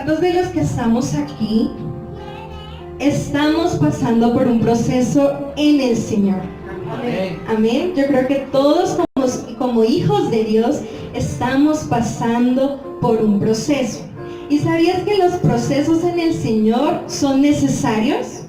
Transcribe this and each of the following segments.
¿Cuántos de los que estamos aquí estamos pasando por un proceso en el Señor? Amén. Amén. Yo creo que todos como hijos de Dios estamos pasando por un proceso. ¿Y sabías que los procesos en el Señor son necesarios?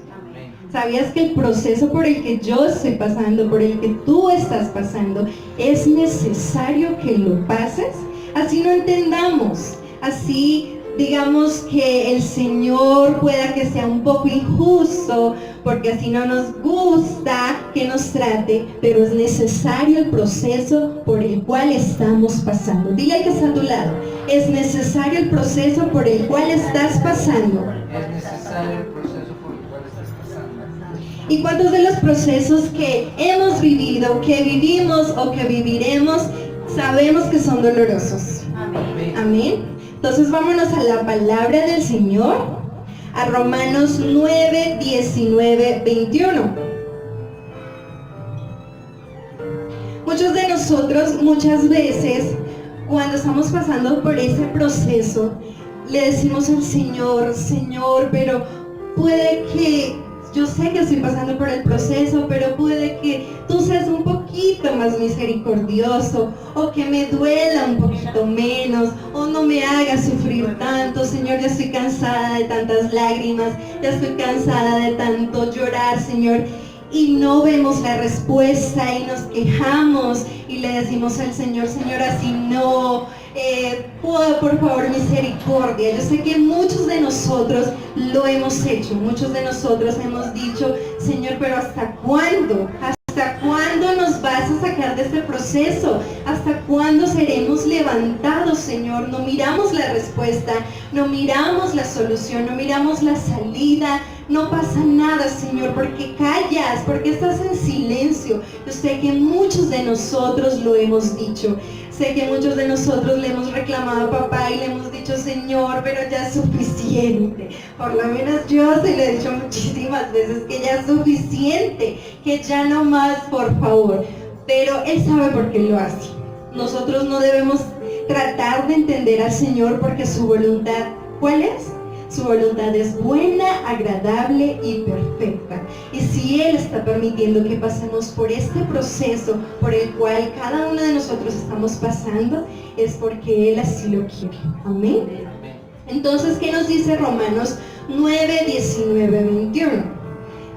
¿Sabías que el proceso por el que yo estoy pasando, por el que tú estás pasando, es necesario que lo pases? Así no entendamos, así digamos que el Señor pueda que sea un poco injusto, porque así no nos gusta que nos trate, pero es necesario el proceso por el cual estamos pasando. Dile al que está a tu lado, es necesario el proceso por el cual estás pasando. Es necesario el proceso por el cual estás pasando. ¿Y cuántos de los procesos que hemos vivido, que vivimos o que viviremos, sabemos que son dolorosos? Amén. Amén. Entonces vámonos a la palabra del Señor, a Romanos 9, 19, 21. Muchos de nosotros, muchas veces, cuando estamos pasando por ese proceso, le decimos al Señor, Señor, pero puede que, yo sé que estoy pasando por el proceso, pero puede que tú seas un poquito más misericordioso, o que me duela un poquito menos, o no me hagas sufrir tanto. Señor, ya estoy cansada de tantas lágrimas, ya estoy cansada de tanto llorar, Señor. Y no vemos la respuesta y nos quejamos y le decimos al Señor, Señor, así no, por favor, misericordia. Yo sé que muchos de nosotros lo hemos hecho, muchos de nosotros hemos dicho, Señor, pero ¿hasta cuándo? ¿Hasta cuándo nos vas a sacar de este proceso? ¿Hasta cuándo seremos levantados, Señor? No miramos la respuesta, no miramos la solución, no miramos la salida. No pasa nada, Señor, porque callas, porque estás en silencio. Yo sé que muchos de nosotros lo hemos dicho. Sé que muchos de nosotros le hemos reclamado a papá y le hemos dicho, Señor, pero ya es suficiente. Por lo menos yo se lo he dicho muchísimas veces, que ya es suficiente, que ya no más, por favor. Pero Él sabe por qué lo hace. Nosotros no debemos tratar de entender al Señor porque su voluntad, ¿cuál es? Su voluntad es buena, agradable y perfecta. Y si Él está permitiendo que pasemos por este proceso por el cual cada uno de nosotros estamos pasando, es porque Él así lo quiere. Amén. Entonces, ¿qué nos dice Romanos 9, 19, 21?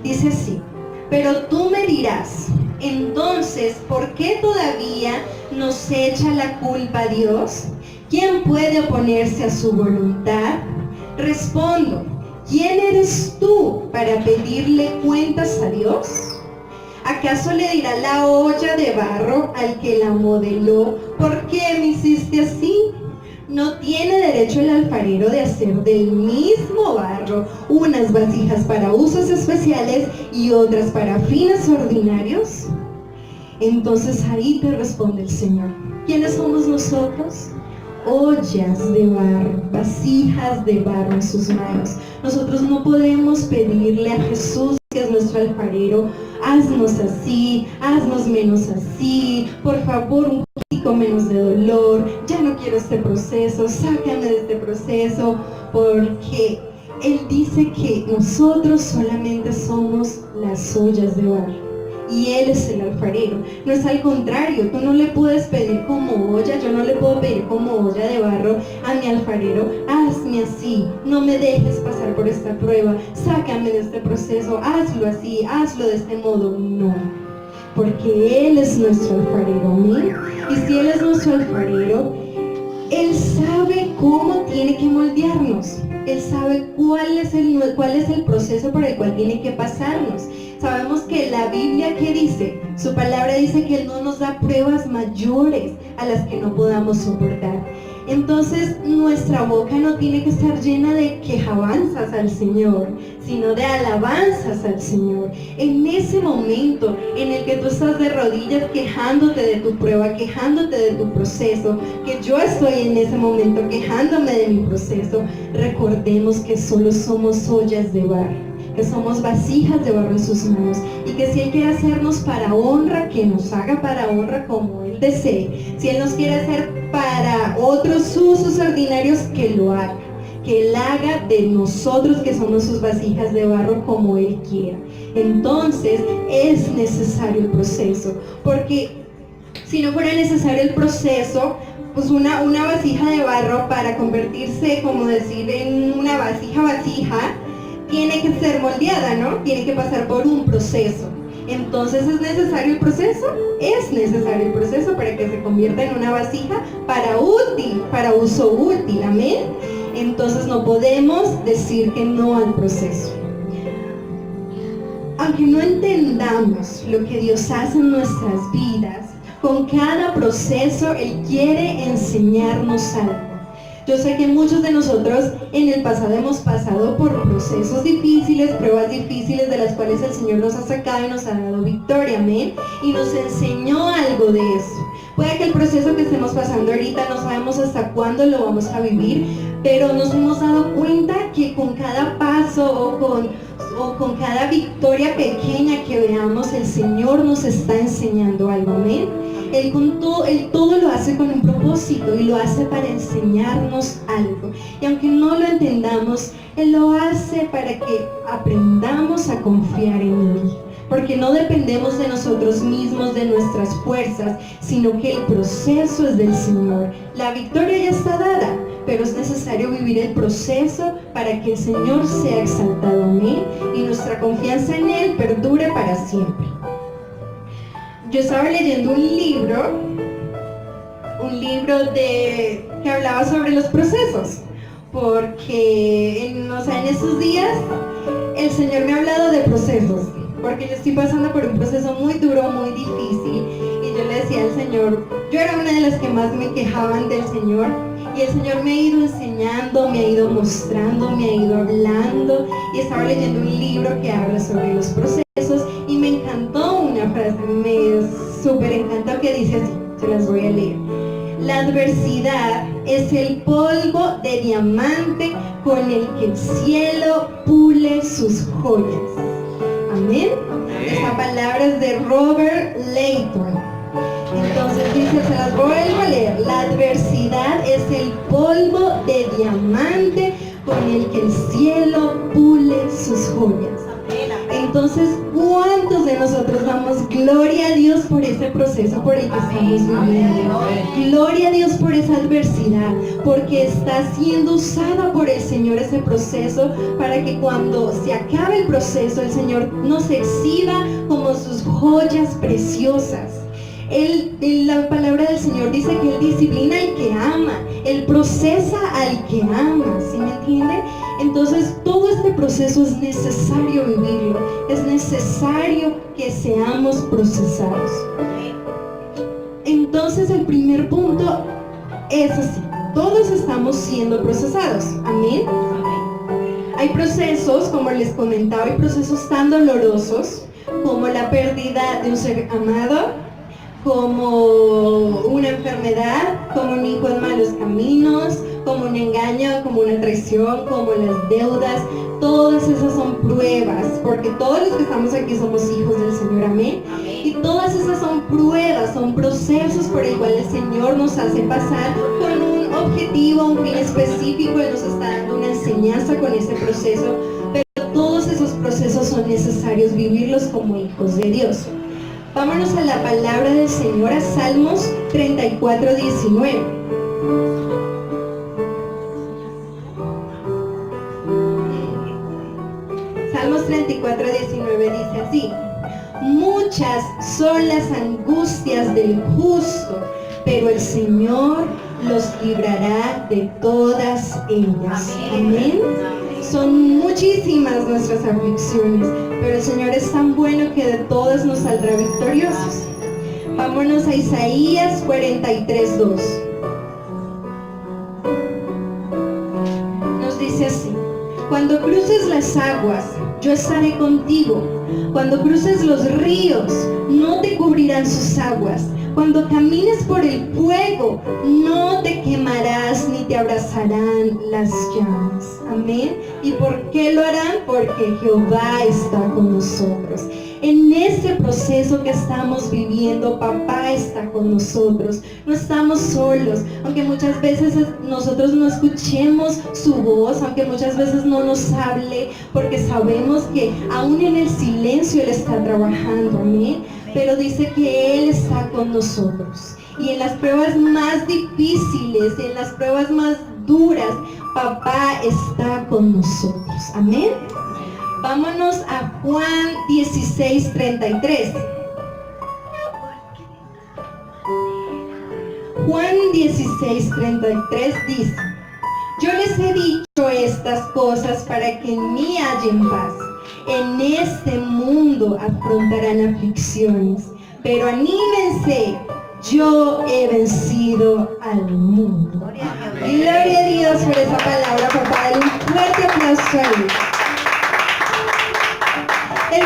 Dice así, pero tú me dirás, entonces, ¿por qué todavía nos echa la culpa a Dios? ¿Quién puede oponerse a su voluntad? Respondo, ¿quién eres tú para pedirle cuentas a Dios? ¿Acaso le dirá la olla de barro al que la modeló, ¿por qué me hiciste así? ¿No tiene derecho el alfarero de hacer del mismo barro unas vasijas para usos especiales y otras para fines ordinarios? Entonces ahí te responde el Señor, ¿quiénes somos nosotros? Ollas de barro, vasijas de barro en sus manos. Nosotros no podemos pedirle a Jesús, que es nuestro alfarero, haznos así, haznos menos así, por favor un poquito menos de dolor, ya no quiero este proceso, sácame de este proceso, porque Él dice que nosotros solamente somos las ollas de barro. Y Él es el alfarero, no es al contrario. Tú no le puedes pedir como olla, yo no le puedo pedir como olla de barro a mi alfarero, hazme así, no me dejes pasar por esta prueba, sácame de este proceso, hazlo así, hazlo de este modo. No, porque Él es nuestro alfarero, ¿amén? Y si Él es nuestro alfarero, Él sabe cómo tiene que moldearnos. Él sabe cuál es el proceso por el cual tiene que pasarnos. Sabemos que la Biblia, ¿qué dice? Su palabra dice que Él no nos da pruebas mayores a las que no podamos soportar. Entonces nuestra boca no tiene que estar llena de quejabanzas al Señor, sino de alabanzas al Señor. En ese momento en el que tú estás de rodillas quejándote de tu prueba, quejándote de tu proceso, que yo estoy en ese momento quejándome de mi proceso, recordemos que solo somos ollas de barro, que somos vasijas de barro en sus manos, y que si Él quiere hacernos para honra, que nos haga para honra como Él desee. Si Él nos quiere hacer para otros usos ordinarios, que lo haga, que Él haga de nosotros que somos sus vasijas de barro como Él quiera. Entonces es necesario el proceso, porque si no fuera necesario el proceso, pues una vasija de barro para convertirse, como decir, en una vasija, tiene que ser moldeada, ¿no? Tiene que pasar por un proceso. Entonces, ¿es necesario el proceso? Es necesario el proceso para que se convierta en una vasija para uso útil, amén. Entonces no podemos decir que no al proceso. Aunque no entendamos lo que Dios hace en nuestras vidas, con cada proceso Él quiere enseñarnos algo. Yo sé que muchos de nosotros en el pasado hemos pasado por procesos difíciles, pruebas difíciles de las cuales el Señor nos ha sacado y nos ha dado victoria, amén, y nos enseñó algo de eso. Puede que el proceso que estemos pasando ahorita no sabemos hasta cuándo lo vamos a vivir, pero nos hemos dado cuenta que con cada paso o con cada victoria pequeña que veamos, el Señor nos está enseñando algo, amén. Él todo lo hace con un propósito y lo hace para enseñarnos algo. Y aunque no lo entendamos, Él lo hace para que aprendamos a confiar en Él. Porque no dependemos de nosotros mismos, de nuestras fuerzas, sino que el proceso es del Señor. La victoria ya está dada, pero es necesario vivir el proceso para que el Señor sea exaltado, amén, y nuestra confianza en Él perdure para siempre. Yo estaba leyendo un libro que hablaba sobre los procesos, porque en esos días el Señor me ha hablado de procesos, porque yo estoy pasando por un proceso muy duro, muy difícil, y yo le decía al Señor, yo era una de las que más me quejaban del Señor, y el Señor me ha ido enseñando, me ha ido mostrando, me ha ido hablando, y estaba leyendo un libro que habla sobre los procesos, y me encantó una frase, me súper encantó, que dice así, se las voy a leer. La adversidad es el polvo de diamante con el que el cielo pule sus joyas. Amén. Esta palabra es de Robert Leighton. Entonces dice, se las vuelvo a leer. La adversidad es el polvo de diamante con el que el cielo pule sus joyas. Entonces, ¿cuántos de nosotros damos gloria a Dios por ese proceso por el que estamos viviendo? Gloria a Dios por esa adversidad, porque está siendo usada por el Señor ese proceso para que cuando se acabe el proceso, el Señor nos exhiba como sus joyas preciosas. La palabra del Señor dice que Él disciplina al que ama, Él procesa al que ama, ¿sí me entiende? Entonces todo este proceso es necesario vivirlo, es necesario que seamos procesados. Entonces el primer punto es así, todos estamos siendo procesados, amén. Hay procesos, como les comentaba, hay procesos tan dolorosos como la pérdida de un ser amado, como una enfermedad, como un hijo en malos caminos, como un engaño, como una traición, como las deudas. Todas esas son pruebas, porque todos los que estamos aquí somos hijos del Señor, amén. Y todas esas son pruebas, son procesos por el cual el Señor nos hace pasar con un objetivo, un fin específico. Él nos está dando una enseñanza con ese proceso, pero todos esos procesos son necesarios vivirlos como hijos de Dios. Vámonos a la palabra del Señor, a Salmos 34, 19. Salmos 34, 19 dice así: muchas son las angustias del justo, pero el Señor los librará de todas ellas. Amén. Son muchísimas nuestras aflicciones, pero el Señor es tan bueno que de todas nos saldrá victoriosos. Vámonos a Isaías 43, 2. Nos dice así: cuando cruces las aguas, yo estaré contigo. Cuando cruces los ríos, no te cubrirán sus aguas. Cuando camines por el fuego, no te quemarás ni te abrazarán las llamas. Amén. ¿Y por qué lo harán? Porque Jehová está con nosotros. En este proceso que estamos viviendo, papá está con nosotros. No estamos solos, aunque muchas veces nosotros no escuchemos su voz, aunque muchas veces no nos hable, porque sabemos que aún en el silencio Él está trabajando, amén. Pero dice que Él está con nosotros. Y en las pruebas más difíciles, en las pruebas más duras, papá está con nosotros, amén. Vámonos a Juan 16:33. Juan 16:33 dice: yo les he dicho estas cosas para que en mí hallen paz. En este mundo afrontarán aflicciones, pero anímense, yo he vencido al mundo. Gloria a Dios por esa palabra, papá. Dale un fuerte aplauso a Él. Él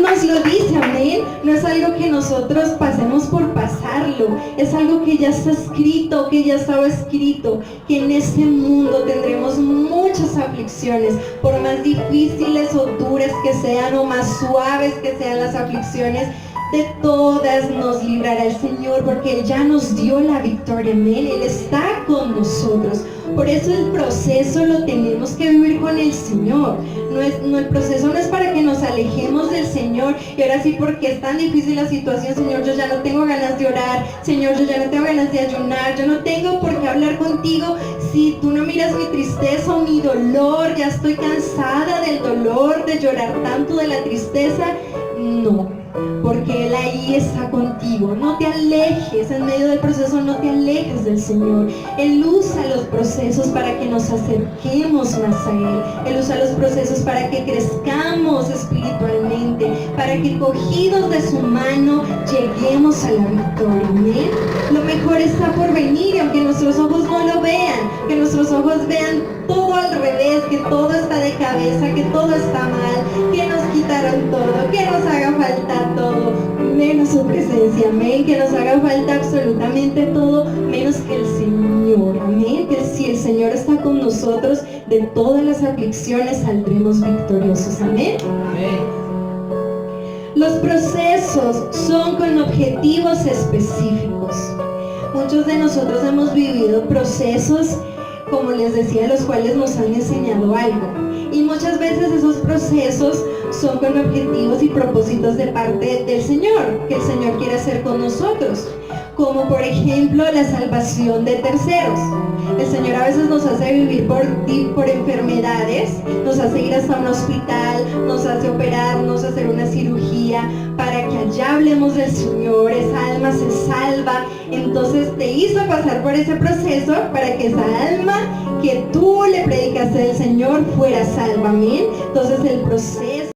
nos lo dice, amén. No es algo que nosotros pasemos por pasarlo. Es algo que ya está escrito, que ya estaba escrito, que en este mundo tendremos muchas aflicciones, por más difíciles o duras que sean, o más suaves que sean las aflicciones. De todas nos librará el Señor, porque Él ya nos dio la victoria, amén. Él está con nosotros. Por eso el proceso lo tenemos que vivir con el Señor. El proceso no es para que nos alejemos del Señor y ahora sí, porque es tan difícil la situación, Señor, yo ya no tengo ganas de orar, Señor, yo ya no tengo ganas de ayunar, yo no tengo por qué hablar contigo. Si tú no miras mi tristeza o mi dolor, ya estoy cansada del dolor, de llorar tanto, de la tristeza. No, porque Él ahí está contigo. No te alejes en medio del proceso, no te alejes del Señor. Él usa los procesos para que nos acerquemos más a Él. Él usa los procesos para que crezcamos espiritualmente, para que cogidos de su mano lleguemos a la victoria, amén. Lo mejor está por venir, y aunque nuestros ojos no lo vean, que nuestros ojos vean todo al revés, que todo está de cabeza, que todo está mal, que nos quitaron todo, que nos haga falta todo, menos su presencia, amén. Que nos haga falta absolutamente todo, menos que el Señor, amén. Que si el Señor está con nosotros, de todas las aflicciones saldremos victoriosos, amén. Amén. Los procesos son con objetivos específicos. Muchos de nosotros hemos vivido procesos, como les decía, los cuales nos han enseñado algo. Y muchas veces esos procesos son con objetivos y propósitos de parte del Señor, que el Señor quiere hacer con nosotros. Como por ejemplo la salvación de terceros. El Señor a veces nos hace vivir por enfermedades, nos hace ir hasta un hospital, nos hace operar, nos hace hacer una cirugía, para que allá hablemos del Señor, esa alma se salva. Entonces te hizo pasar por ese proceso para que esa alma que tú le predicaste del Señor fuera salva, amén. Entonces el proceso